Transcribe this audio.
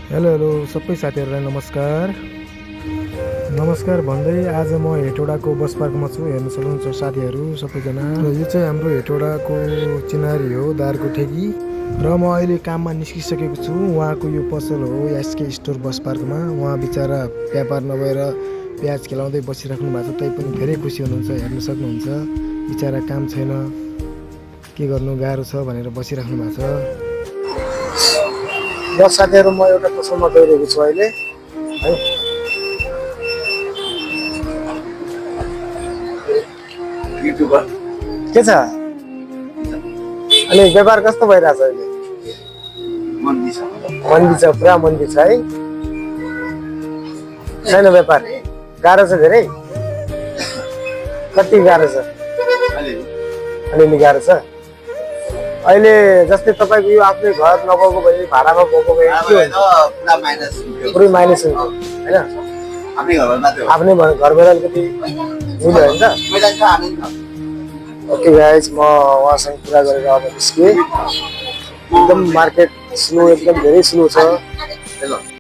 Hello hello सबै साथीहरूलाई नमस्कार भन्दै आज म हेटौडाको बस पार्कमा छु। हेर्न सक्नुहुन्छ साथीहरू सबैजना। र यो चाहिँ हाम्रो हेटौडाको चिनारी हो, दारको ठेकी। र म अहिले काममा निस्किसकेको छु। उहाँको यो पसल हो एसके स्टोर बस पार्कमा। उहाँ बिचरा व्यापार नभएर प्याज खेलाउँदै बसिराख्नु भएको छ, तैपनि धेरै खुसी हुनुहुन्छ। हेर्न सक्नुहुन्छ बिचरा काम छैन, के गर्नु गाह्रो छ भनेर बसिराख्नु भएको छ। ल साथीहरू, म एउटा पसलमा गइरहेको छु अहिले है। के छ अनि व्यापार कस्तो भइरहेछ अहिले? मन्दी छ, पुरा मन्दी छ है। छैन व्यापार, गाह्रो छ धेरै। कति गाह्रो छ? अलिअलि गाह्रो छ। अहिले जस्तै तपाईँको यो आफ्नै घर नभएको भए, भाडामा भएको भए पुरै माइनस हुन्छ होइन? आफ्नै घरबाट अलिकति मिल्यो होइन त? ओके गाइज, म उहाँसँग कुरा गरेर अब निस्केँ। एकदम मार्केट स्लो, एकदम धेरै स्लो छ।